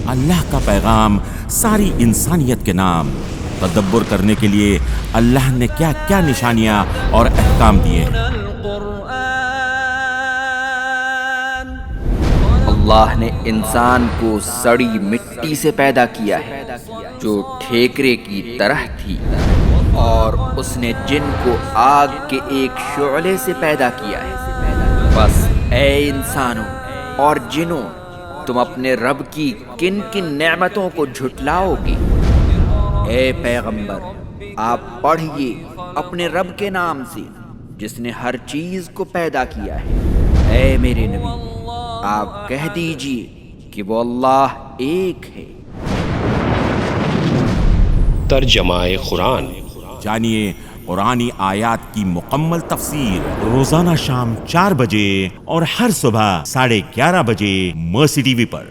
اللہ کا پیغام ساری انسانیت کے نام، تدبر کرنے کے لیے اللہ نے کیا کیا نشانیاں اور احکام دیے ہیں۔ اللہ نے انسان کو سڑی مٹی سے پیدا کیا ہے جو ٹھیکرے کی طرح تھی، اور اس نے جن کو آگ کے ایک شعلے سے پیدا کیا ہے۔ بس اے انسانوں اور جنوں، تم اپنے رب کی کن کن نعمتوں کو جھٹلاؤ گے؟ اے پیغمبر، آپ پڑھیے اپنے رب کے نام سے جس نے ہر چیز کو پیدا کیا ہے۔ اے میرے نبی، آپ کہہ دیجئے کہ وہ اللہ ایک ہے۔ ترجمہ قرآن۔ جانیے قرآنی آیات کی مکمل تفسیر روزانہ شام 4 بجے اور ہر صبح 11:30 بجے مرسی ٹی وی پر۔